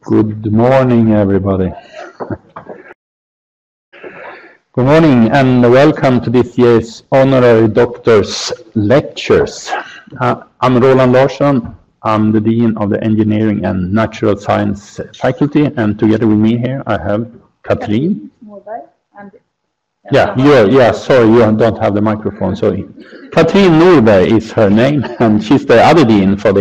Good morning, everybody. Good morning and welcome to this year's Honorary Doctor's Lectures. I'm Roland Larsson. I'm the Dean of the Engineering and Natural Science Faculty, and together with me here I have Katrin. Sorry, you don't have the microphone, sorry. Katrin Norberg is her name, and she's the other dean for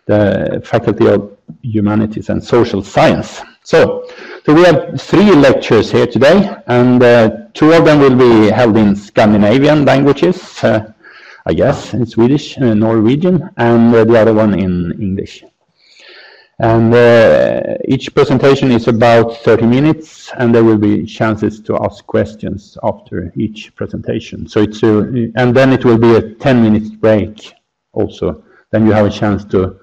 the Faculty of Humanities and Social Science. So we have 3 lectures here today, and 2 of them will be held in Scandinavian languages, I guess, in Swedish, Norwegian, and the other one in English. And each presentation is about 30 minutes, and there will be chances to ask questions after each presentation. So and then it will be a 10-minute break also. Then you have a chance to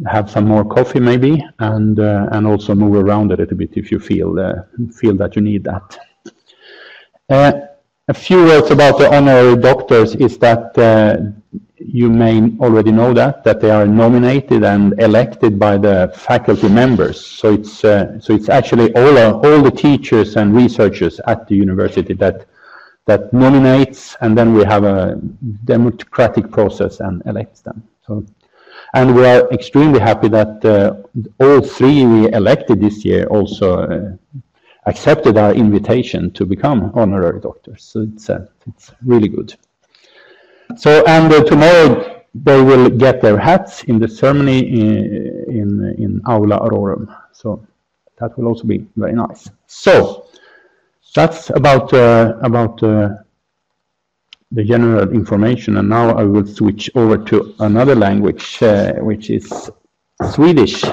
have some more coffee maybe, and also move around a little bit if you feel that you need that. A few words about the honorary doctors is that you may already know that they are nominated and elected by the faculty members. So it's actually all the teachers and researchers at the university that nominates, and then we have a democratic process and elects them. And we are extremely happy that all 3 we elected this year also accepted our invitation to become honorary doctors. So it's really good. So, and tomorrow they will get their hats in the ceremony in Aula Aurorum. So that will also be very nice. So that's about the general information, and now I will switch over to another language, which is Swedish.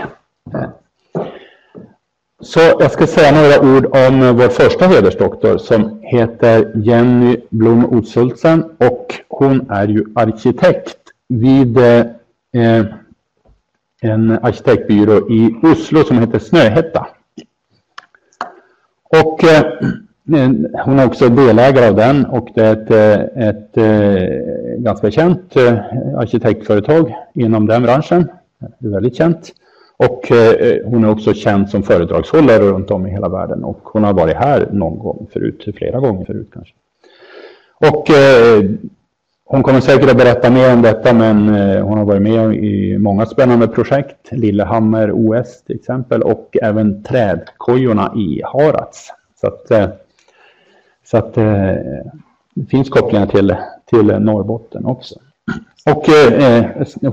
Så jag ska säga några ord om vår första hedersdoktor som heter Jenny B Osuldsen, och hon är ju arkitekt vid en arkitektbyrå i Oslo som heter Snøhetta. Och hon är också delägare av den, och det är ett ganska känt arkitektföretag inom den branschen. Det är väldigt känt. Och hon är också känd som föredragshållare runt om i hela världen, och hon har varit här någon gång förut, flera gånger förut kanske. Och hon kommer säkert att berätta mer om detta, men hon har varit med i många spännande projekt, Lillehammer OS till exempel, och även trädkojorna i Harads. Så att det finns kopplingar till Norrbotten också. Och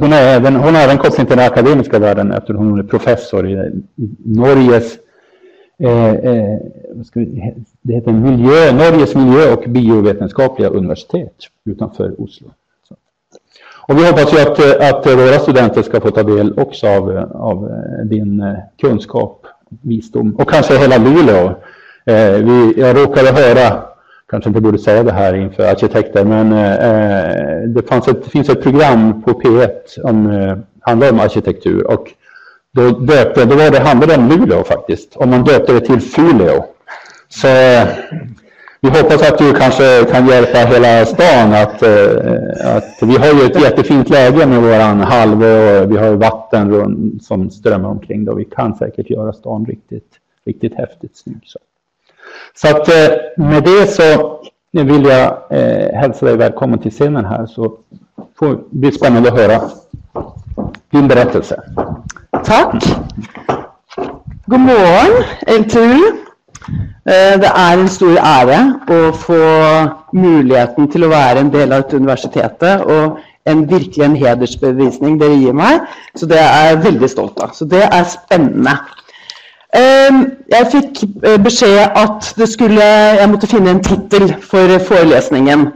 hon har även koppling till den akademiska världen, eftersom hon är professor i Norges det heter Norges miljö- och biovetenskapliga universitet utanför Oslo. Så. Och vi hoppas ju att våra studenter ska få ta del också av din kunskap, visdom, och kanske hela Luleå. Jag råkade höra, kanske inte borde säga det här inför arkitekter, men det finns ett program på P1 som handlar om arkitektur, och det handlade om Luleå faktiskt, och man döpte det till Luleå. Så vi hoppas att du kanske kan hjälpa hela stan att vi har ju ett jättefint läge med våran halvö, och vi har vatten runt som strömmar omkring då. Vi kan säkert göra stan riktigt häftigt snygg. Så att med det så vill jag hälsa dig välkommen till scenen här, så får det bli spännande att höra din berättelse. Tack. God morgon, LTU. Det är en stor ära att få möjligheten till att vara en del av ett universitet, och verkligen hedersbevisning det ger mig. Så det är jag väldigt stolt av. Så det är spännande. Jag fick besked att jag måste finna en titel för föreläsningen.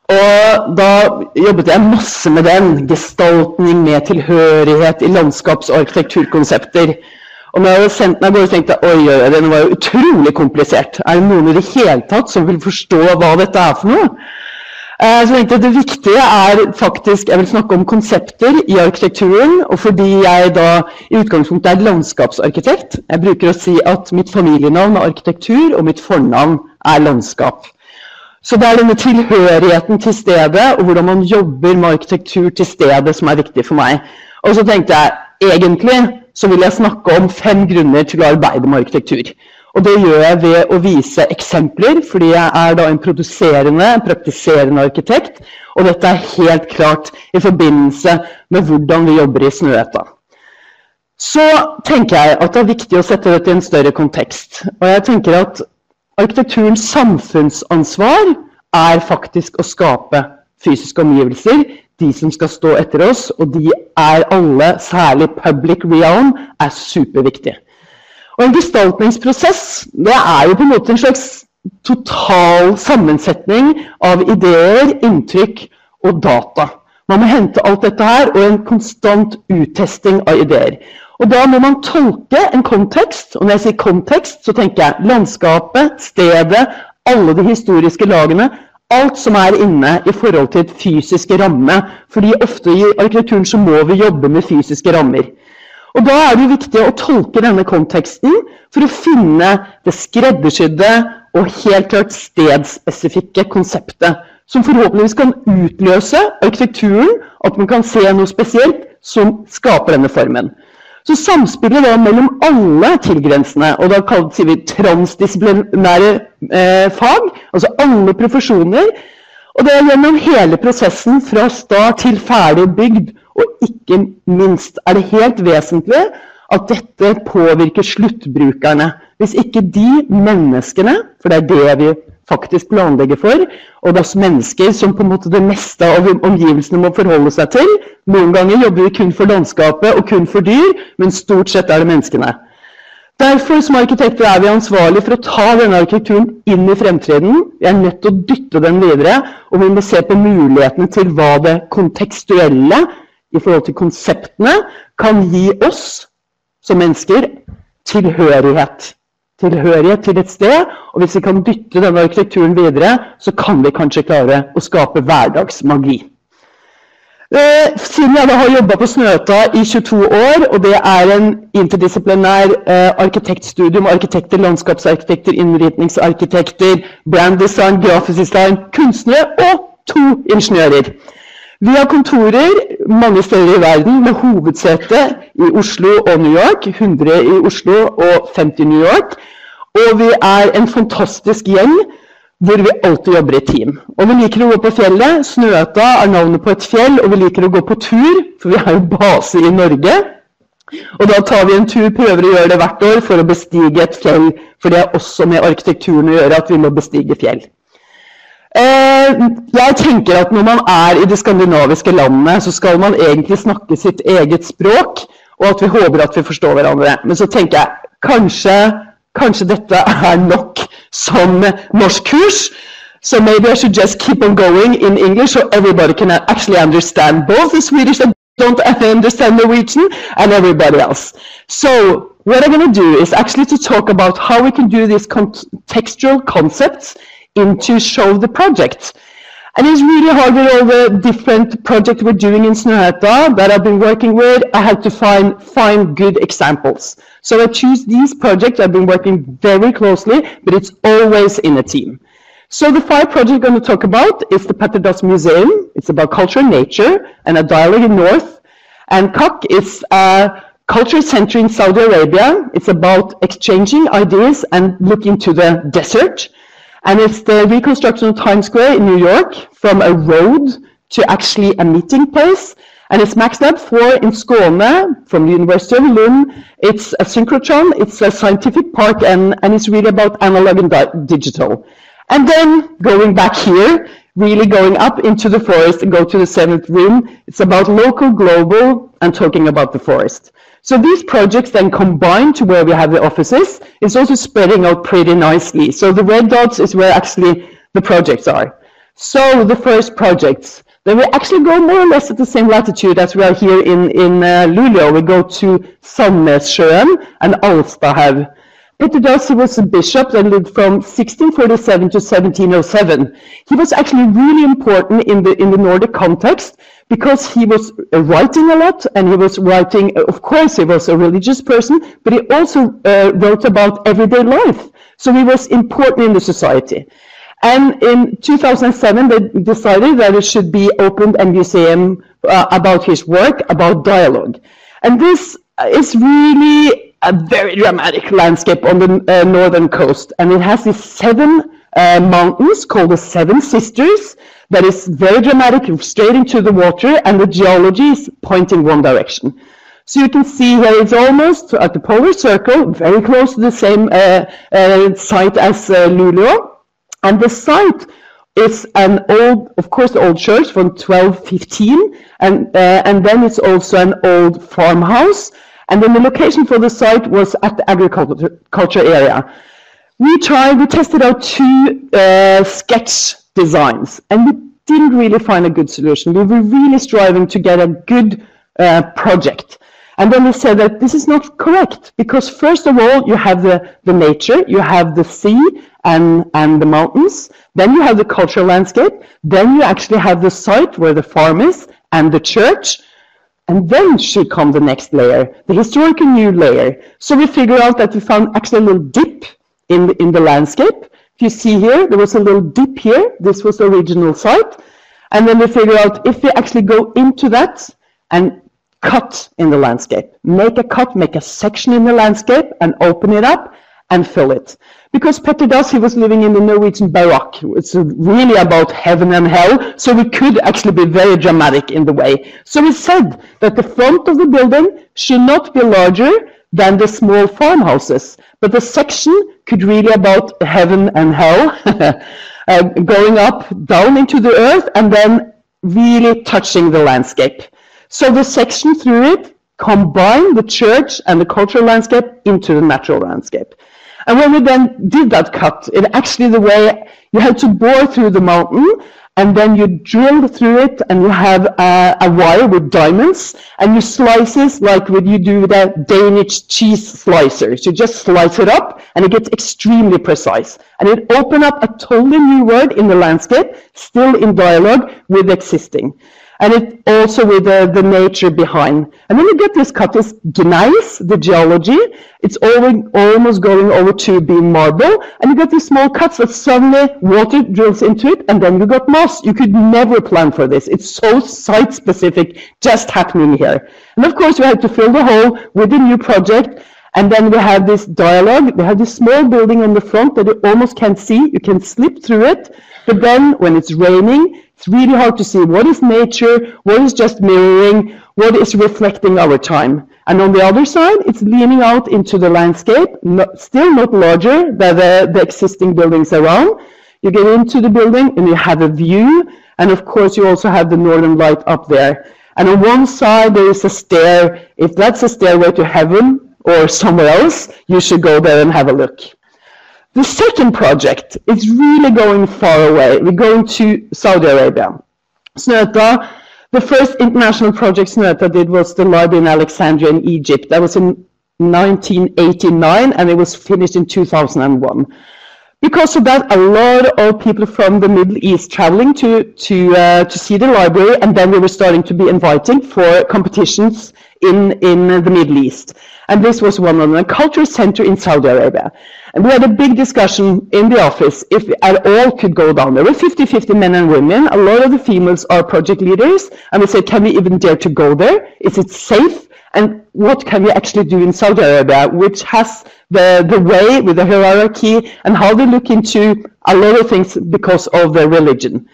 Och då jobbade jag massor med den, gestaltning med tillhörighet i landskaps- och arkitekturkoncepter. Och när jag hade sänt mig och tänkte oj, den var ju otroligt komplicerat. Är det någon i det hela taget som vill förstå vad detta är för något? Så tänkte jag det viktiga är faktiskt, jag vill snacka om koncepter i arkitekturen, och fordi jag då i utgangspunktet är landskapsarkitekt. Jag brukar säga att mitt familjenamn är arkitektur och mitt förnamn är landskap. Så det är den tillhörigheten till stedet och hur man jobbar med arkitektur till stedet som är viktigt för mig. Och så tänkte jag, egentlig så vil jeg snakke om 5 grunner til å arbeide med arkitektur. Og det gjør jeg ved å vise eksempler, fordi jeg da en praktiserende arkitekt, og dette helt klart i forbindelse med hvordan vi jobber i Snøhetta. Så tenker jeg at det viktig å sette dette i en større kontekst. Og jeg tenker at arkitekturens samfunnsansvar faktisk å skape fysiske omgivelser, de som skal stå etter oss, og de alle, særlig public realm, superviktige. Og en gestaltningsprosess, det jo på en måte en slags total sammensetning av ideer, inntrykk og data. Man må hente alt dette her, og en konstant uttesting av ideer. Og da må man tolke en kontekst, og når jeg sier kontekst, så tenker jeg landskapet, stedet, alle de historiske lagene, alt som inne i forhold til et fysiske ramme, fordi ofte i arkitekturen så må vi jobbe med fysiske rammer. Og da det viktig å tolke denne konteksten for å finne det skreddersydde og helt klart stedspesifikke konseptet, som forhåpentligvis kan utløse arkitekturen, at man kan se noe spesielt som skaper denne formen. Så samspillet da mellom alle tilgrensende, og da sier vi transdisciplinære fag, altså alle profesjoner, og det gjennom hele prosessen fra start til ferdig bygd, og ikke minst det helt vesentlig at dette påvirker sluttbrukerne. Hvis ikke de menneskene, for det det vi faktisk planlegger for, og det mennesker som på en måte det meste av omgivelsene må forholde seg til. Noen ganger jobber vi kun for landskapet og kun for dyr, men stort sett det menneskene. Derfor som arkitekter vi ansvarlige for å ta denne arkitekturen inn i fremtiden. Vi nødt til å dytte den videre, og vi må se på mulighetene til hva det kontekstuelle i forhold til konseptene kan gi oss som mennesker tilhørighet. Tilhørighet til et sted, og hvis vi kan dytte denne arkitekturen videre, så kan vi kanskje klare å skape hverdagsmagi. Siden jeg har jobbet på Snøhetta i 22 år, og det en interdisciplinær arkitektstudium, arkitekter, landskapsarkitekter, innretningsarkitekter, branddesign, grafisk design, kunstnere og 2 ingeniører. Vi har kontorer mange steder i verden med hovedsete i Oslo og New York, 100 i Oslo og 50 i New York. Og vi en fantastisk gjeng hvor vi alltid jobber i team. Og vi liker å gå på fjellet. Snøhetta navnet på et fjell, og vi liker å gå på tur, for vi jo base i Norge. Og da tar vi en tur, prøver å gjøre det hvert år for å bestige et fjell, for det også med arkitekturen å gjøre at vi må bestige fjell. Jeg tenker at når man i de skandinaviske landene, så skal man egentlig snakke sitt eget språk, og at vi håper at vi forstår hverandre. Men så tenker jeg, kanskje dette nok som norsk kurs, so maybe I should just keep on going in English so everybody can actually understand both the Swedish that don't understand Norwegian and everybody else. So what I'm going to do is actually to talk about how we can do these contextual concepts into show the project. And it's really hard with all the different projects we're doing in Snøhetta that I've been working with. I had to find good examples. So I choose these projects. I've been working very closely, but it's always in a team. So the 5 projects I'm going to talk about is the Paterdas Museum. It's about culture and nature and a dialogue in North. And KAK is a culture center in Saudi Arabia. It's about exchanging ideas and looking to the desert. And it's the reconstruction of Times Square in New York from a road to actually a meeting place. And it's Max Lab 4 in Skåne from the University of Lund. It's a synchrotron, it's a scientific park, and it's really about analog and digital. And then going back here, really going up into the forest and go to the 7th room. It's about local, global, and talking about the forest. So these projects then combine to where we have the offices. It's also spreading out pretty nicely. So the red dots is where actually the projects are. So the first projects, then we actually go more or less at the same latitude as we are here in Luleå. We go to Sandnessjøen and Alstahaug. Paterdas was a bishop that lived from 1647 to 1707. He was actually really important in the Nordic context because he was writing a lot, and he was writing, of course he was a religious person, but he also wrote about everyday life. So he was important in the society. And in 2007 they decided that it should be opened a museum about his work, about dialogue. And this is really a very dramatic landscape on the northern coast. And it has these 7 mountains called the Seven Sisters that is very dramatic, straight into the water, and the geology is pointing one direction. So you can see here it's almost at the polar circle, very close to the same site as Luleå. And the site is an old, of course, the old church from 1215, and then it's also an old farmhouse. And then the location for the site was at the agriculture area. We tested out 2 sketch designs, and we didn't really find a good solution. We were really striving to get a good project. And then we said that this is not correct, because first of all, you have the nature, you have the sea and the mountains, then you have the cultural landscape, then you actually have the site where the farm is and the church, and then should come the next layer, the historical new layer. So we figured out that we found actually a little dip in the landscape. If you see here, there was a little dip here. This was the original site. And then we figured out if we actually go into that and cut in the landscape, make a cut, make a section in the landscape and open it up and fill it. Because Petter Dass, he was living in the Norwegian Baroque. It's really about heaven and hell, so we could actually be very dramatic in the way. So we said that the front of the building should not be larger than the small farmhouses, but the section could really about heaven and hell, going up, down into the earth, and then really touching the landscape. So the section through it combined the church and the cultural landscape into the natural landscape. And when we then did that cut, it actually the way you had to bore through the mountain, and then you drill through it, and you have a wire with diamonds, and you slice it like when you do the Danish cheese slicers. You just slice it up, and it gets extremely precise. And it opened up a totally new world in the landscape, still in dialogue with existing. And it also with the nature behind. And then you get this cut, this gneiss, the geology. It's almost going over to being marble. And you get these small cuts that suddenly water drills into it, and then you got moss. You could never plan for this. It's so site-specific, just happening here. And of course, we had to fill the hole with a new project. And then we have this dialogue. We have this small building on the front that you almost can't see. You can slip through it. But then when it's raining, it's really hard to see what is nature, what is just mirroring, what is reflecting our time. And on the other side, it's leaning out into the landscape, still not larger than the existing buildings around. You get into the building and you have a view. And of course, you also have the northern light up there. And on one side, there is a stair. If that's a stairway to heaven or somewhere else, you should go there and have a look. The second project is really going far away. We're going to Saudi Arabia. Snøhetta, the first international project Snøhetta did was the library in Alexandria in Egypt. That was in 1989, and it was finished in 2001. Because of that, a lot of people from the Middle East traveling to see the library, and then we were starting to be inviting for competitions in the Middle East. And this was one of them, a cultural center in Saudi Arabia. And we had a big discussion in the office if we at all could go down there. We're 50-50 men and women. A lot of the females are project leaders. And we said, can we even dare to go there? Is it safe? And what can we actually do in Saudi Arabia, which has the way with the hierarchy and how they look into a lot of things because of their religion.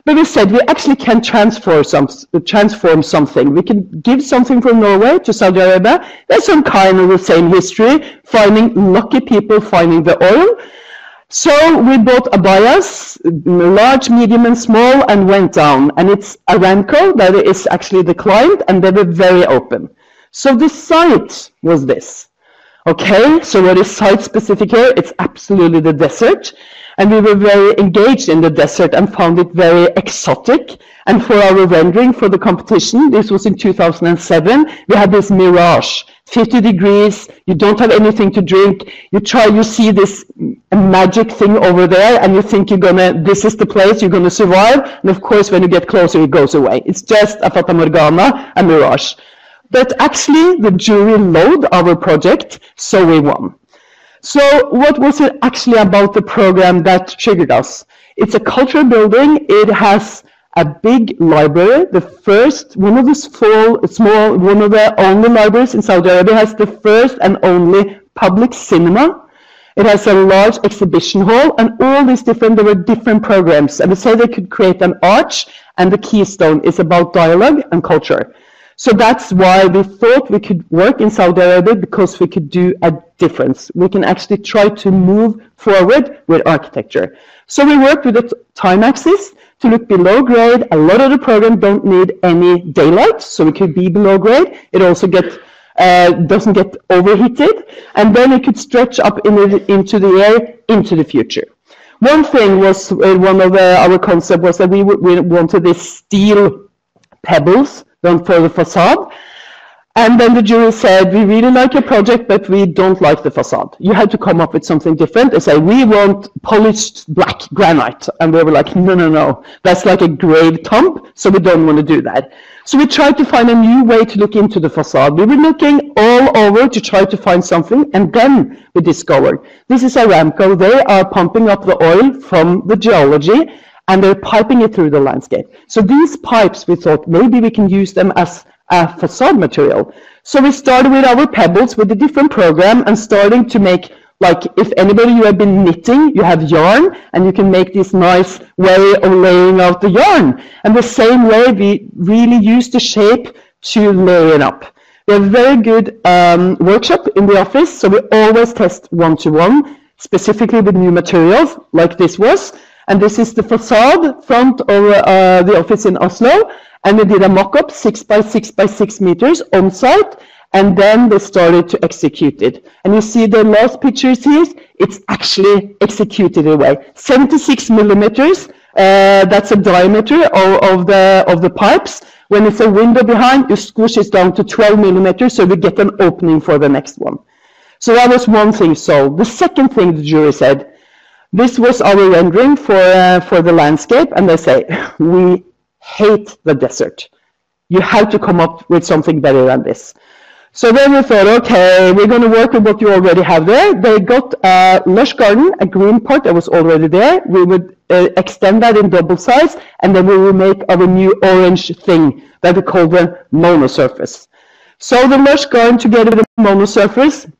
But we said we actually can transform something. We can give something from Norway to Saudi Arabia. There's some kind of the same history, finding lucky people finding the oil. So we bought abayas, large, medium, and small, and went down. And it's Aramco that is actually the client, and they were very open. So the site was this. Okay, so what is site-specific here? It's absolutely the desert. And we were very engaged in the desert and found it very exotic. And for our rendering for the competition, this was in 2007, we had this mirage, 50 degrees, you don't have anything to drink, you see this magic thing over there, and you think this is the place, you're gonna survive, and of course when you get closer it goes away. It's just a fata morgana, a mirage. But actually the jury loved our project, so we won. So what was it actually about the program that triggered us? It's a cultural building. It has a big library, the first, one of the only libraries in Saudi Arabia, has the first and only public cinema. It has a large exhibition hall, and all these there were different programs. And they say they could create an arch, and the keystone is about dialogue and culture. So that's why we thought we could work in Saudi Arabia, because we could do a difference. We can actually try to move forward with architecture. So we worked with a time axis to look below grade. A lot of the program don't need any daylight, so we could be below grade. It also doesn't get overheated, and then it could stretch up into the air into the future. One thing was, one of our concepts was that we wanted these steel pebbles done for the facade. And then the jury said, we really like your project, but we don't like the facade. You had to come up with something different and say, we want polished black granite. And we were like, no, that's like a grade tomb, so we don't want to do that. So we tried to find a new way to look into the facade. We were looking all over to try to find something, and then we discovered, this is Aramco. They are pumping up the oil from the geology, and they're piping it through the landscape. So these pipes, we thought, maybe we can use them as a facade material. So we started with our pebbles with a different program, and starting to make, like, if anybody, you have been knitting, you have yarn, and you can make this nice way of laying out the yarn. And the same way, we really use the shape to lay it up. We have a very good workshop in the office, so we always test one-to-one, specifically with new materials, like this was. And this is the facade front of the office in Oslo. And we did a mock-up, 6 by 6 by 6 meters on site. And then they started to execute it. And you see the last pictures here, it's actually executed away. 76 millimeters, that's a diameter of the pipes. When it's a window behind, you squish it down to 12 millimeters, so we get an opening for the next one. So that was one thing solved. The second thing the jury said, this was our rendering for the landscape, and they say, we hate the desert. You have to come up with something better than this. So then we thought, okay, we're going to work with what you already have there. They got a lush garden, a green part that was already there. We would extend that in double size, and then we will make our new orange thing that we call the monosurface. So the lush garden together with the monosurface,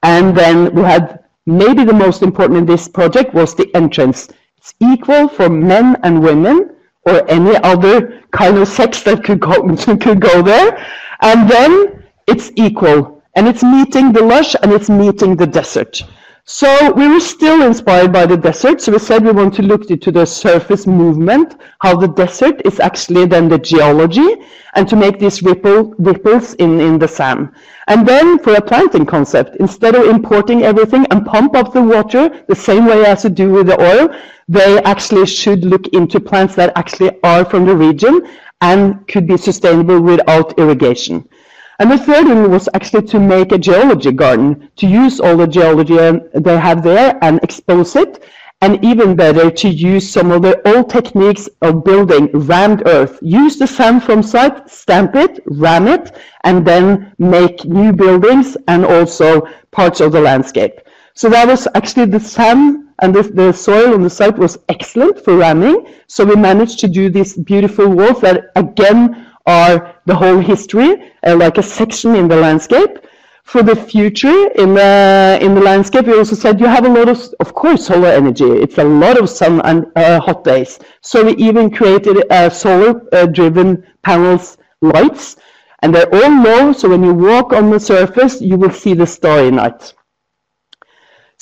and then we had maybe the most important in this project was the entrance. It's equal for men and women, or any other kind of sex that could go there. And then it's equal, and it's meeting the lush, and it's meeting the desert. So we were still inspired by the desert, so we said we want to look into the surface movement, how the desert is actually then the geology, and to make these ripples in the sand. And then for a planting concept, instead of importing everything and pump up the water the same way as you do with the oil, they actually should look into plants that actually are from the region and could be sustainable without irrigation. And the third one was actually to make a geology garden, to use all the geology they have there and expose it, and even better, to use some of the old techniques of building, rammed earth. Use the sand from site, stamp it, ram it, and then make new buildings and also parts of the landscape. So that was actually the sand, and the soil on the site was excellent for ramming. So we managed to do these beautiful walls that, again, are the whole history, like a section in the landscape. For the future in the landscape, we also said you have a lot of course, solar energy. It's a lot of sun and hot days. So we even created solar-driven panels lights, and they're all low. So when you walk on the surface, you will see the starry night.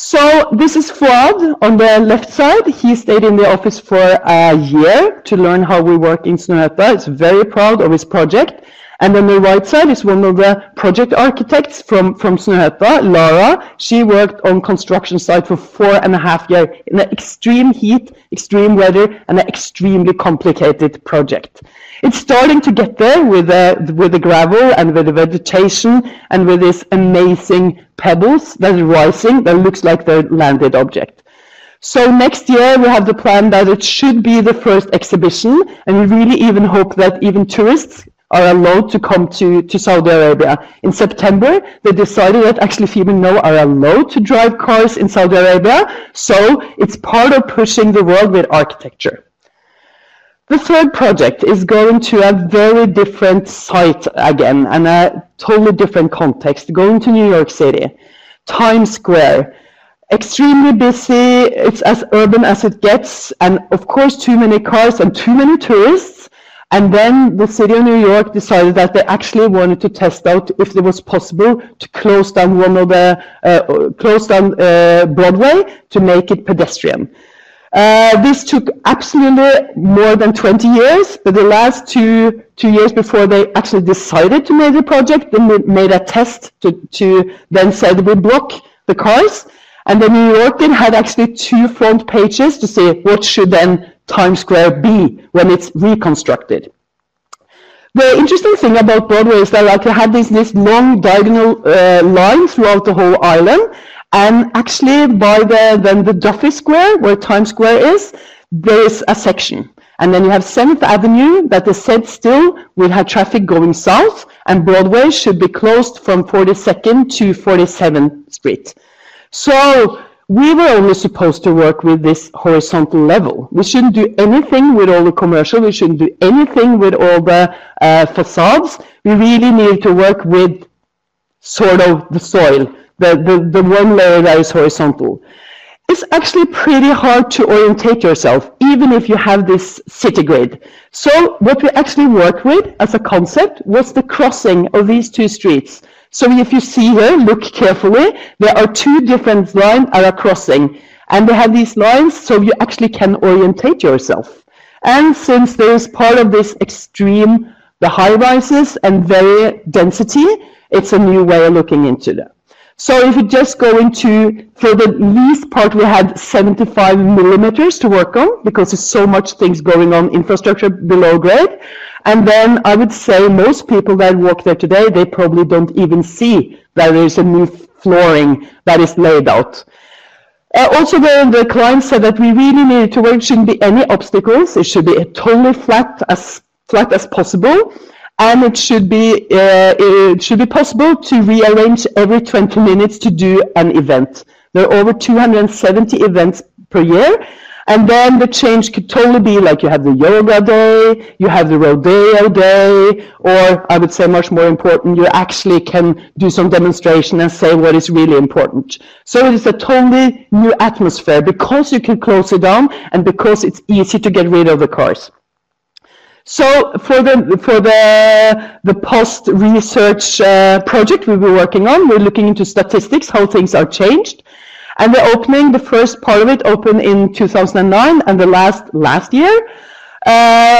So this is Fuad on the left side. He stayed in the office for a year to learn how we work in Snøhetta. He's very proud of his project. And on the right side is one of the project architects from Snøhetta, Lara. She worked on construction site for 4.5 years in an extreme heat, extreme weather, and an extremely complicated project. It's starting to get there with the gravel and with the vegetation and with this amazing pebbles that are rising that looks like the landed object. So next year we have the plan that it should be the first exhibition, and we really even hope that even tourists are allowed to come to Saudi Arabia. In September, they decided that actually female now are allowed to drive cars in Saudi Arabia, so it's part of pushing the world with architecture. The third project is going to a very different site again, and a totally different context, going to New York City, Times Square. Extremely busy, it's as urban as it gets, and of course too many cars and too many tourists. And then the city of New York decided that they actually wanted to test out if it was possible to close down Broadway to make it pedestrian. This took absolutely more than 20 years, but the last two years before they actually decided to make the project, they made a test to then say that we block the cars. And the New Yorker had actually 2 front pages to say what should then Times Square be when it's reconstructed. The interesting thing about Broadway is that like, you had this long diagonal line throughout the whole island. And actually, by the Duffy Square, where Times Square is, there is a section. And then you have 7th Avenue that is said still will have traffic going south, and Broadway should be closed from 42nd to 47th Street. So we were only supposed to work with this horizontal level. We shouldn't do anything with all the commercial. We shouldn't do anything with all the facades. We really need to work with sort of the soil. The one layer that is horizontal. It's actually pretty hard to orientate yourself, even if you have this city grid. So what we actually worked with as a concept was the crossing of these 2 streets. So if you see here, look carefully, there are 2 different lines that are crossing. And they have these lines so you actually can orientate yourself. And since there is part of this extreme, the high rises and very density, it's a new way of looking into that. So if you just go into, for the least part, we had 75 millimeters to work on because there's so much things going on, infrastructure below grade. And then I would say most people that walk there today, they probably don't even see that there's a new flooring that is laid out. Also, the client said that we really needed to work, it shouldn't be any obstacles. It should be totally flat as possible. And it should be possible to rearrange every 20 minutes to do an event. There are over 270 events per year. And then the change could totally be like you have the yoga day, you have the rodeo day, or I would say much more important, you actually can do some demonstration and say what is really important. So it is a totally new atmosphere because you can close it down and because it's easy to get rid of the cars. So for the post-research project we were working on, we're looking into statistics, how things are changed. And the opening, the first part of it opened in 2009 and the last year,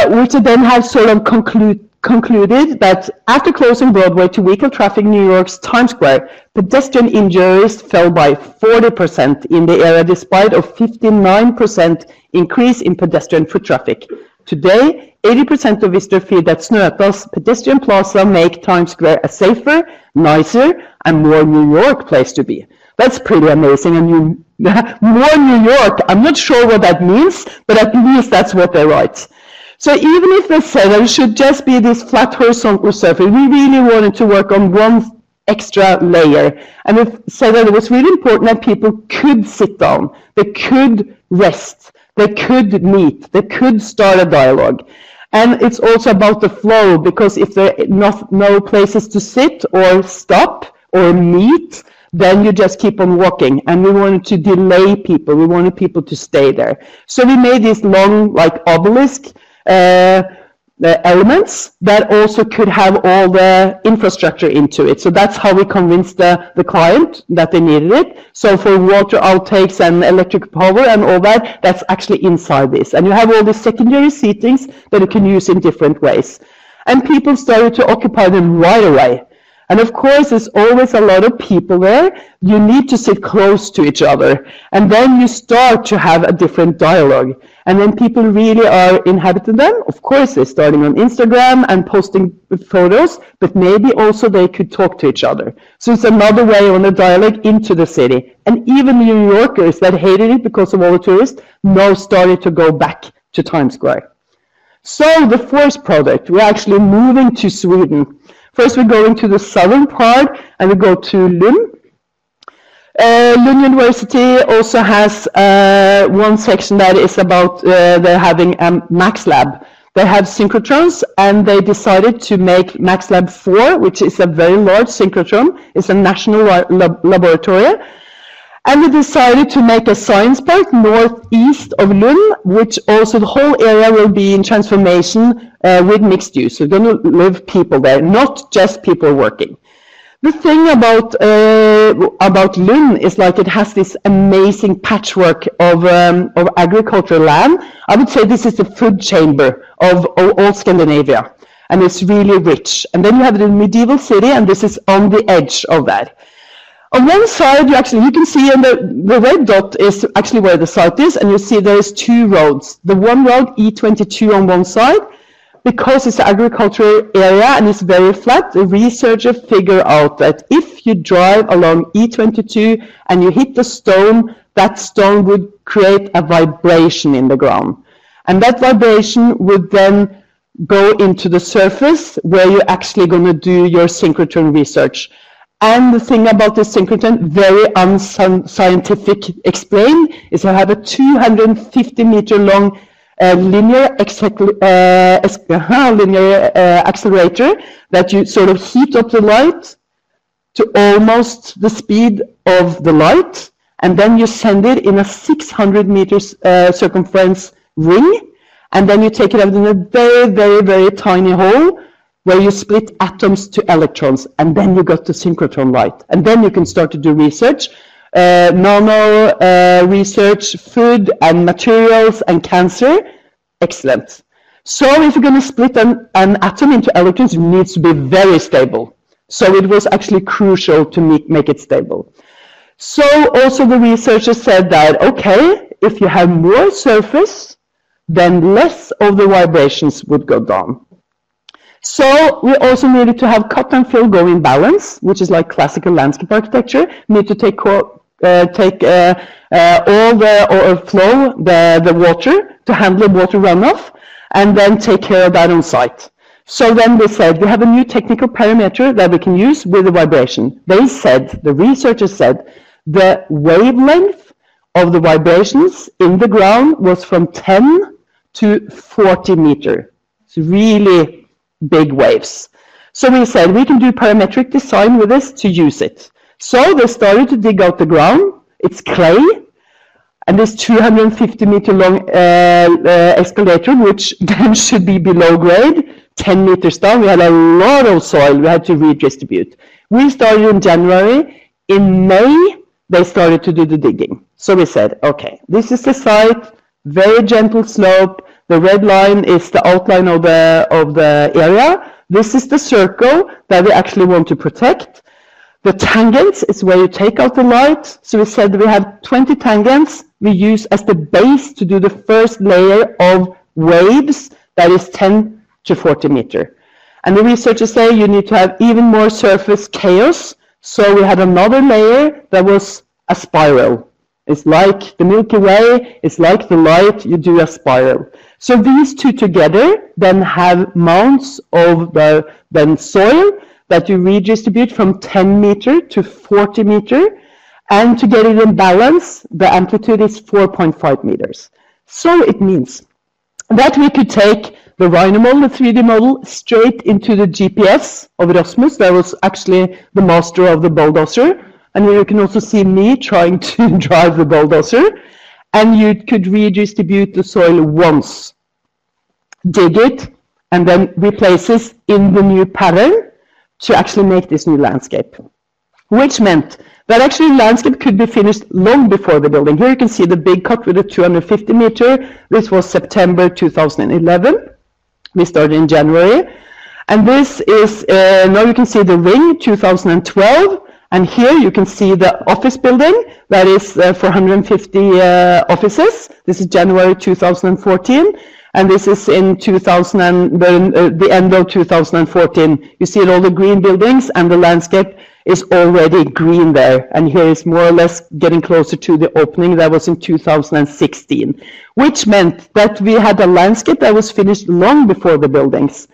which then have sort of concluded that after closing Broadway to vehicle traffic in New York's Times Square, pedestrian injuries fell by 40% in the area despite a 59% increase in pedestrian foot traffic. Today, 80% of visitors feel that Snøhetta's pedestrian plaza make Times Square a safer, nicer, and more New York place to be. That's pretty amazing. And more New York, I'm not sure what that means, but at least that's what they write. So even if they say that it should just be this flat horizontal surface, we really wanted to work on one extra layer. And we said that it was really important that people could sit down, they could rest, they could meet, they could start a dialogue. And it's also about the flow, because if there are no places to sit or stop or meet, then you just keep on walking. And we wanted to delay people. We wanted people to stay there. So we made these long, like obelisk elements that also could have all the infrastructure into it. So that's how we convinced the client that they needed it. So for water outtakes and electric power and all that, that's actually inside this. And you have all the secondary seatings that you can use in different ways. And people started to occupy them right away. And of course, there's always a lot of people there. You need to sit close to each other. And then you start to have a different dialogue. And then people really are inhabiting them. Of course, they're starting on Instagram and posting photos, but maybe also they could talk to each other. So it's another way on a dialogue into the city. And even New Yorkers that hated it because of all the tourists now started to go back to Times Square. So the fourth product, we're actually moving to Sweden. First, we're going to the southern part, and we go to Lund. Lund University also has one section that is about they're having a Max Lab. they have synchrotrons, and they decided to make MaxLab 4, which is a very large synchrotron. It's a national laboratory. And we decided to make a science park northeast of Lund, which also the whole area will be in transformation with mixed use. So going to live people there, not just people working. The thing about Lund is like it has this amazing patchwork of agricultural land. I would say this is the food chamber of all Scandinavia, and it's really rich. And then you have the medieval city, and this is on the edge of that. On one side, you can see, and the red dot is actually where the site is, and you see there's two roads. The one road, E22 on one side, because it's an agricultural area and it's very flat, the researchers figure out that if you drive along E22 and you hit the stone, that stone would create a vibration in the ground. And that vibration would then go into the surface where you're actually going to do your synchrotron research. And the thing about this synchrotron, very unscientific explained, is I have a 250 meter long linear accelerator that you sort of heat up the light to almost the speed of the light, and then you send it in a 600 meters circumference ring, and then you take it out in a very, very, very tiny hole where you split atoms to electrons, and then you got the synchrotron light, and then you can start to do research, nano research, food and materials and cancer. Excellent. So if you're going to split an atom into electrons, it needs to be very stable. So it was actually crucial to make it stable. So also the researchers said that, okay, if you have more surface, then less of the vibrations would go down. So we also needed to have cut and fill go in balance, which is like classical landscape architecture. We need to take all the flow, the water, to handle the water runoff, and then take care of that on site. So then we said we have a new technical parameter that we can use with the vibration. They said, the researchers said, the wavelength of the vibrations in the ground was from 10 to 40 meter. It's really big waves. So we said we can do parametric design with this to use it. So they started to dig out the ground. It's clay, and this 250 meter long escalator, which then should be below grade, 10 meters down. We had a lot of soil we had to redistribute. We started in January. In May, they started to do the digging. So we said, okay, this is the site, very gentle slope. The red line is the outline of the area. This is the circle that we actually want to protect. The tangents is where you take out the light. So we said we have 20 tangents we use as the base to do the first layer of waves that is 10 to 40 meter. And the researchers say you need to have even more surface chaos. So we had another layer that was a spiral. It's like the Milky Way, it's like the light, you do a spiral. So these two together then have mounts of the soil that you redistribute from 10 meter to 40 meter. And to get it in balance, the amplitude is 4.5 meters. So it means that we could take the Rhino model, the 3D model, straight into the GPS of Rasmus. That was actually the master of the bulldozer. And here you can also see me trying to drive the bulldozer. And you could redistribute the soil once, dig it, and then replace it in the new pattern to actually make this new landscape. Which meant that actually landscape could be finished long before the building. Here you can see the big cut with the 250 meter. This was September 2011. We started in January. And this is, now you can see the ring, 2012. And here you can see the office building that is for 150 offices. This is January 2014. And this is in the end of 2014. You see all the green buildings, and the landscape is already green there. And here is more or less getting closer to the opening that was in 2016, which meant that we had a landscape that was finished long before the buildings.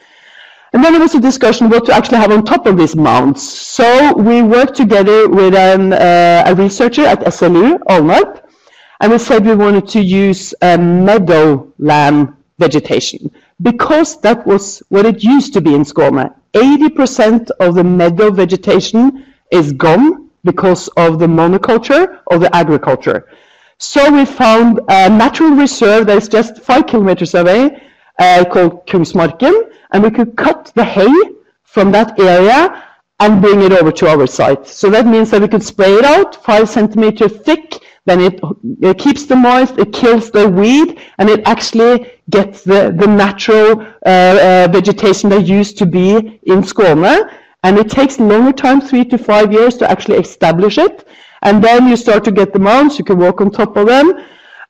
And then there was a discussion what to actually have on top of these mounds. So we worked together with a researcher at SLU, Alnarp, and we said we wanted to use meadowland vegetation. because that was what it used to be in Skåne. 80% of the meadow vegetation is gone because of the monoculture or the agriculture. So we found a natural reserve that is just 5 kilometers away called Kungsmarken, and we could cut the hay from that area and bring it over to our site. So that means that we could spray it out 5 centimeters thick, then it keeps the moist, it kills the weed, and it actually gets the natural vegetation that used to be in Skåne. And it takes longer time, 3 to 5 years, to actually establish it. And then you start to get the mounds, you can walk on top of them.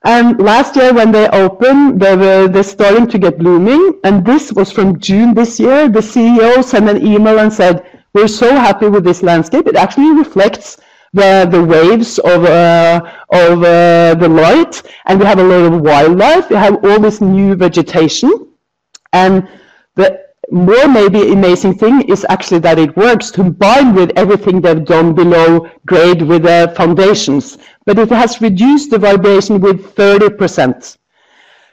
And last year when they opened, they're starting to get blooming. And this was from June this year. The CEO sent an email and said, we're so happy with this landscape. It actually reflects the waves of the light. And we have a lot of wildlife. We have all this new vegetation. And the more maybe amazing thing is actually that it works combined with everything they've done below grade with the foundations. But it has reduced the vibration with 30%.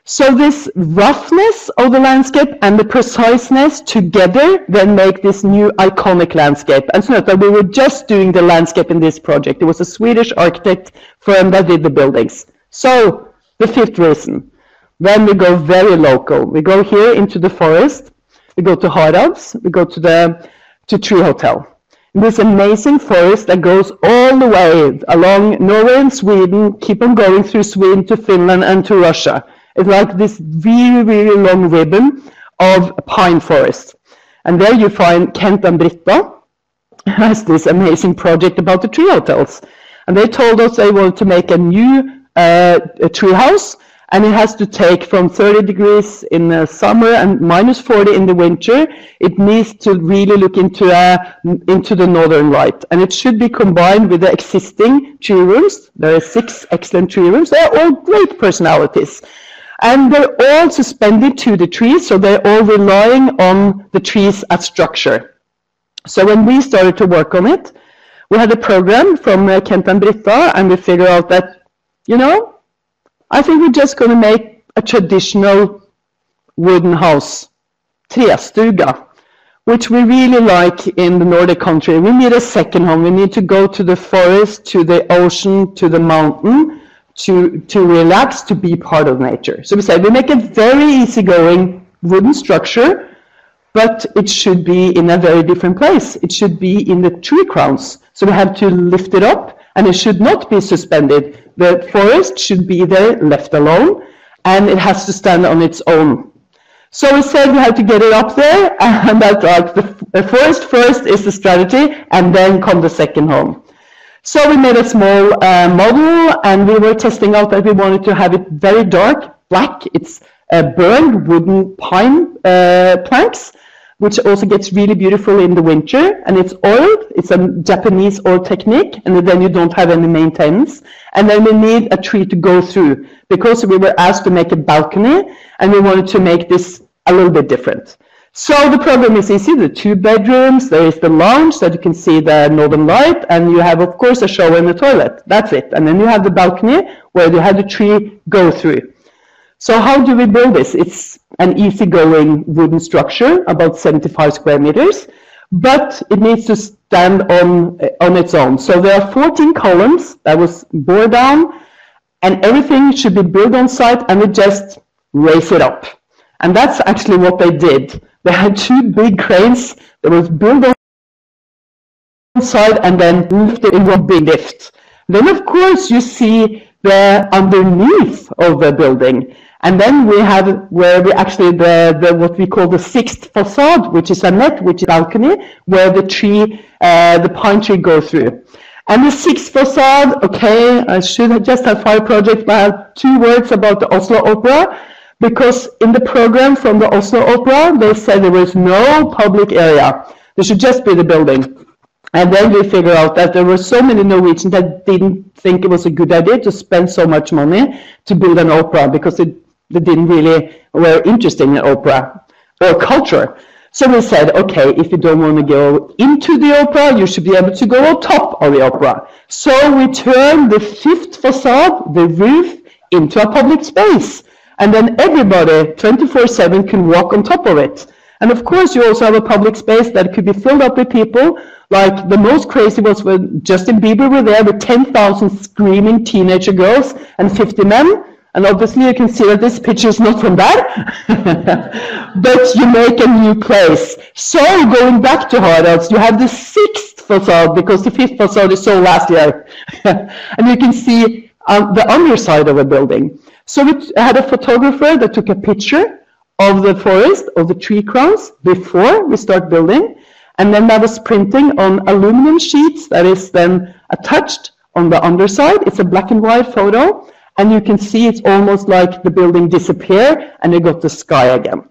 So this roughness of the landscape and the preciseness together then make this new iconic landscape. And Snøhetta, we were just doing the landscape in this project. It was a Swedish architect firm that did the buildings. So the fifth reason, then we go very local. We go here into the forest. We go to Herads, we go to Tree Hotel. This amazing forest that goes all the way along Norway and Sweden, keep on going through Sweden to Finland and to Russia. It's like this really, really long ribbon of pine forest. And there you find Kent and Britta has this amazing project about the tree hotels. And they told us they wanted to make a new tree house. And it has to take from 30 degrees in the summer and minus 40 in the winter. It needs to really look into the northern light. And it should be combined with the existing tree rooms. There are 6 excellent tree rooms. They are all great personalities. And they're all suspended to the trees, so they're all relying on the trees as structure. So when we started to work on it, we had a program from Kent and Britta, and we figured out that, you know, I think we're just going to make a traditional wooden house, trestuga, which we really like in the Nordic country. We need a second home. We need to go to the forest, to the ocean, to the mountain, to relax, to be part of nature. So we said we make a very easygoing wooden structure, but it should be in a very different place. It should be in the tree crowns. So we have to lift it up, and it should not be suspended. The forest should be there left alone, and it has to stand on its own. So we said we had to get it up there, and that like the forest first is the strategy, and then come the second home. So we made a small model, and we were testing out that we wanted to have it very dark, black. It's burned wooden pine planks, which also gets really beautiful in the winter, and it's oiled. It's a Japanese oil technique, and then you don't have any maintenance. And then we need a tree to go through, because we were asked to make a balcony, and we wanted to make this a little bit different. So the program is easy. The 2 bedrooms, there is the lounge that you can see the northern light, and you have, of course, a shower and a toilet. That's it. And then you have the balcony where you have the tree go through. So how do we build this? It's an easygoing wooden structure, about 75 square meters, but it needs to stand on its own. So there are 14 columns that was bored down, and everything should be built on site, and we just raise it up. And that's actually what they did. They had 2 big cranes that was built on site and then lifted in one big lift. Then, of course, you see the underneath of the building. And then we have where we actually the what we call the 6th facade, which is a net, which is balcony, where the tree, the pine tree goes through. And the 6th facade, okay, I should have just have 5 projects, but I have 2 words about the Oslo Opera, because in the program from the Oslo Opera, they said there was no public area. There should just be the building. And then we figured out that there were so many Norwegians that didn't think it was a good idea to spend so much money to build an opera, because they didn't really were interested in opera or culture. So we said, okay, if you don't want to go into the opera, you should be able to go on top of the opera. So we turned the 5th facade, the roof, into a public space. and then everybody 24/7 can walk on top of it. And of course, you also have a public space that could be filled up with people. Like the most crazy was when Justin Bieber were there with 10,000 screaming teenager girls and 50 men. And obviously you can see that this picture is not from that. But you make a new place. So going back to Hedersdoktor, you have the 6th facade because the 5th facade is sold last year. And you can see the underside of a building. So we had a photographer that took a picture of the forest, of the tree crowns, before we start building. And then that was printing on aluminum sheets that is then attached on the underside. It's a black and white photo. And you can see it's almost like the building disappear and you got the sky again.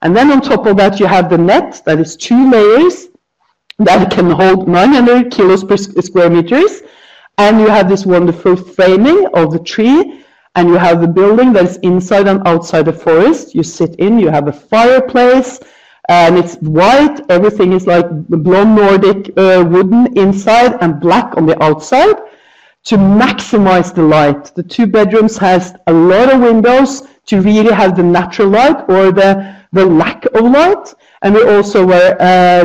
And then on top of that, you have the net that is 2 layers that can hold 900 kilos per square meters. And you have this wonderful framing of the tree. And you have the building that is inside and outside the forest. You sit in, you have a fireplace, and it's white. Everything is like blonde Nordic wooden inside and black on the outside to maximize the light. The 2 bedrooms has a lot of windows to really have the natural light or the lack of light. And we also were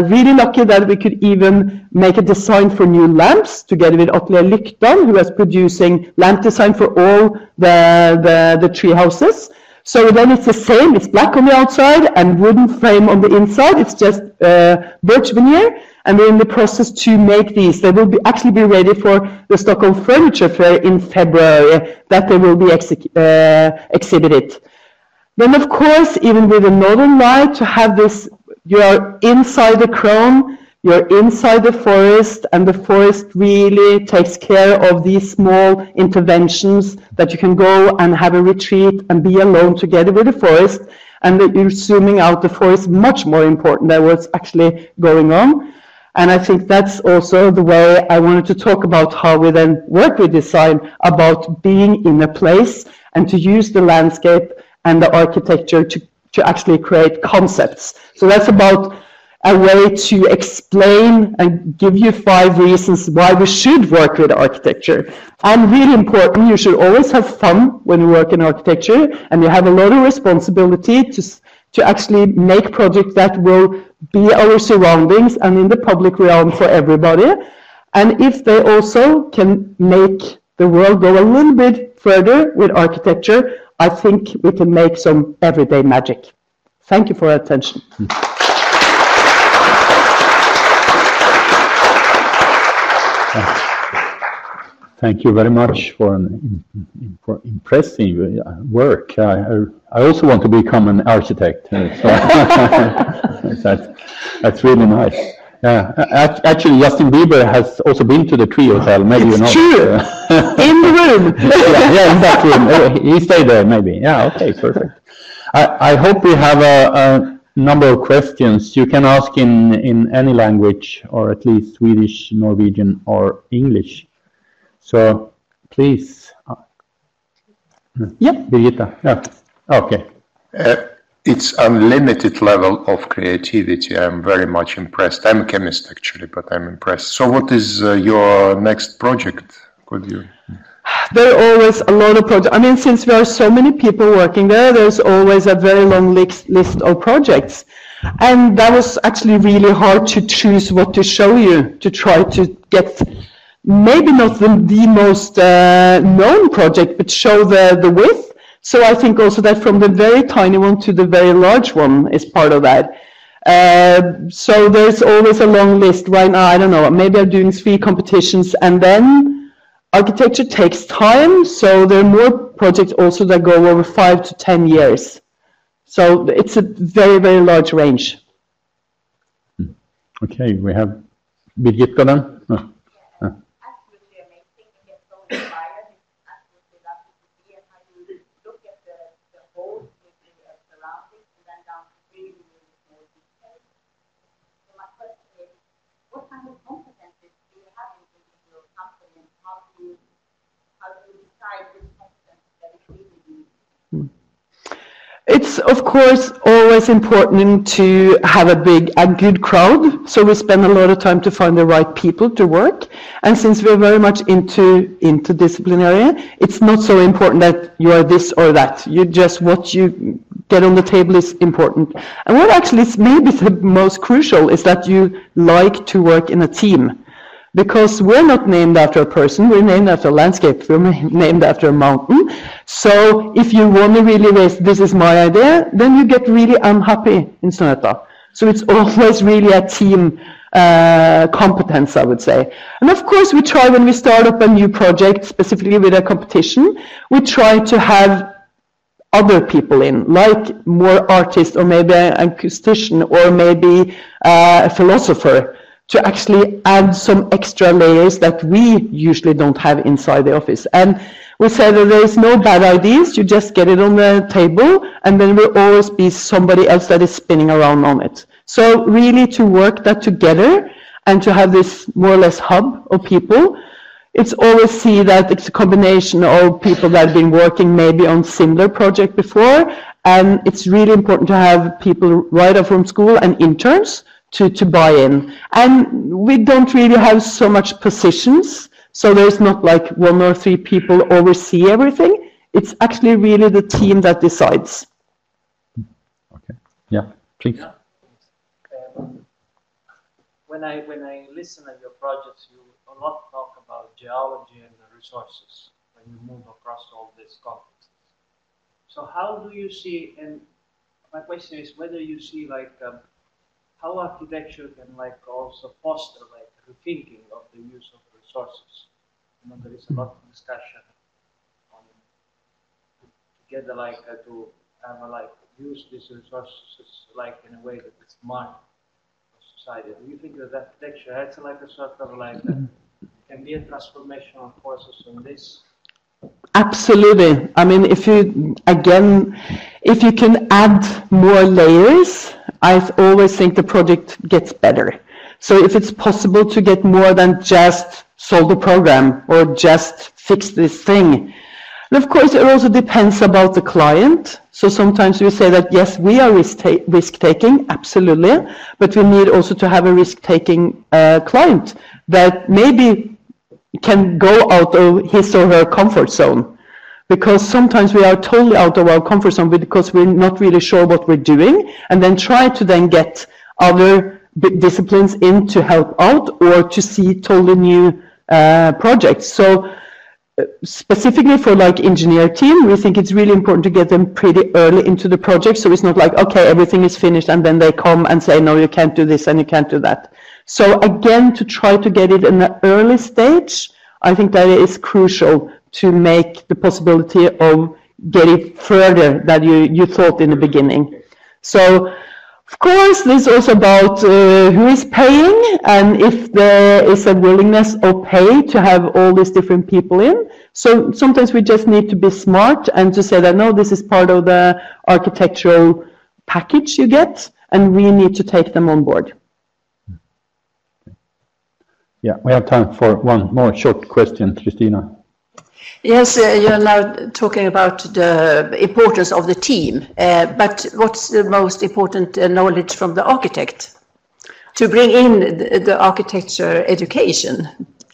really lucky that we could even make a design for new lamps together with Atelier Lyktan, who is producing lamp design for all the tree houses. So then it's the same, it's black on the outside and wooden frame on the inside. It's just birch veneer, and we're in the process to make these. They will actually be ready for the Stockholm Furniture Fair in February, that they will be exhibited. Then of course, even with the northern light, to have this, you are inside the crown, you're inside the forest, and the forest really takes care of these small interventions that you can go and have a retreat and be alone together with the forest, and that you're zooming out the forest, much more important than what's actually going on. And I think that's also the way I wanted to talk about how we then work with design, about being in a place and to use the landscape and the architecture to actually create concepts. So that's about a way to explain and give you 5 reasons why we should work with architecture. And really important, you should always have fun when you work in architecture, and you have a lot of responsibility to actually make projects that will be our surroundings and in the public realm for everybody. And if they also can make the world go a little bit further with architecture, I think we can make some everyday magic. Thank you for your attention. Thank you very much for impressive work. I also want to become an architect. So that's really nice. Yeah, actually, Justin Bieber has also been to the Tree Hotel. Maybe you know. It's true. In the room. Yeah, in that room. He stayed there, maybe. Yeah. Okay. Perfect. I hope we have a number of questions. You can ask in any language, or at least Swedish, Norwegian, or English. So please. Yep. Birgitta. Yeah. Okay. It's unlimited level of creativity. I'm very much impressed. I'm a chemist actually, but I'm impressed. So what is your next project? Could you? There are always a lot of projects. I mean, since there are so many people working there, there's always a very long list of projects. And that was actually really hard to choose what to show you, to try to get maybe not the most known project, but show the width. So I think also that from the very tiny one to the very large one is part of that. So there's always a long list right now. I don't know, maybe I'm doing 3 competitions, and then architecture takes time. So there are more projects also that go over 5 to 10 years. So it's a very, very large range. Okay, we have Birgitta then. of course, always important to have a good crowd. So we spend a lot of time to find the right people to work. And since we're very much interdisciplinary, it's not so important that you are this or that. You just, what you get on the table is important. And what actually is maybe the most crucial is that you like to work in a team. Because we're not named after a person, we're named after a landscape, we're named after a mountain. So if you want to really raise, this is my idea, then you get really unhappy in Snøhetta. So it's always really a team competence, I would say. And of course we try, when we start up a new project, specifically with a competition, we try to have other people in, like more artists, or maybe an acoustician, or maybe a philosopher, to actually add some extra layers that we usually don't have inside the office. And we say that there is no bad ideas, you just get it on the table, and then there will always be somebody else that is spinning around on it. So really to work that together, and to have this more or less hub of people, it's always see that it's a combination of people that have been working maybe on similar project before, and it's really important to have people right up from school and interns, to buy in. And we don't really have so much positions, so there's not like 1 or 3 people oversee everything. It's actually really the team that decides. Okay. Yeah, please. Yeah. When I listen at your projects, you a lot talk about geology and the resources when you move across all these contexts. So how do you see, and my question is whether you see like how architecture can like also foster like rethinking of the use of resources. You know, there is a lot of discussion on together like to have like use these resources like in a way that is smart for society. Do you think that architecture has like a sort of like can be a transformational process on this? Absolutely. I mean, if you can add more layers, I always think the project gets better. So if it's possible to get more than just solve the program or just fix this thing. And of course, it also depends about the client. So sometimes we say that, yes, we are risk-taking, absolutely, but we need also to have a risk-taking client that maybe can go out of his or her comfort zone. Because sometimes we are totally out of our comfort zone because we're not really sure what we're doing, and then try to then get other disciplines in to help out or to see totally new projects. So specifically for like engineer team, we think it's really important to get them pretty early into the project. So it's not like, okay, everything is finished and then they come and say, no, you can't do this and you can't do that. So again, to try to get it in an early stage, I think that is crucial to make the possibility of getting further than you thought in the beginning. So, of course, this is also about who is paying, and if there is a willingness of pay to have all these different people in. So sometimes we just need to be smart and to say that, no, this is part of the architectural package you get, and we need to take them on board. Yeah, we have time for one more short question, Christina. Yes, you're now talking about the importance of the team, but what's the most important knowledge from the architect to bring in the architecture education?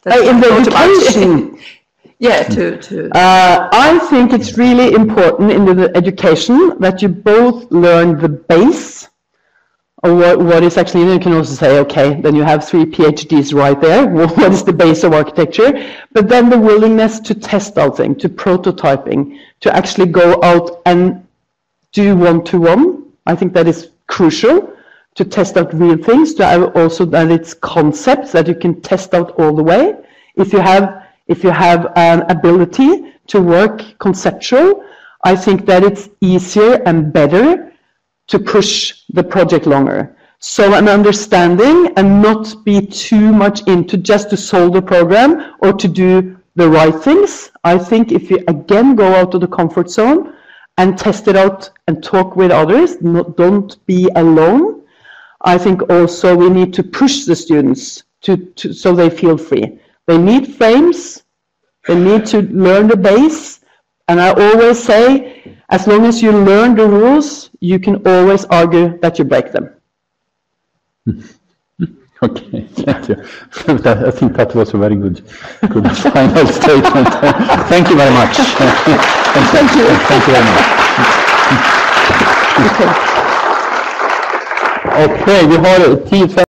In the education? Yeah, I think it's really important in the education that you both learn the base of what is actually, you can also say, okay, then you have 3 PhDs right there. What is the base of architecture? But then the willingness to test out things, to prototyping, to actually go out and do one-to-one. I think that is crucial, to test out real things, to have also that it's concepts that you can test out all the way. If you have an ability to work conceptual, I think that it's easier and better to push the project longer. So an understanding and not be too much into just to solve the program or to do the right things. I think if you again go out of the comfort zone and test it out and talk with others, don't be alone. I think also we need to push the students so they feel free. They need frames, they need to learn the base, and I always say, As long as you learn the rules, you can always argue that you break them. Okay, thank you. I think that was a very good final statement. Thank you very much. Thank you. Thank you very much. Okay, vi har tid för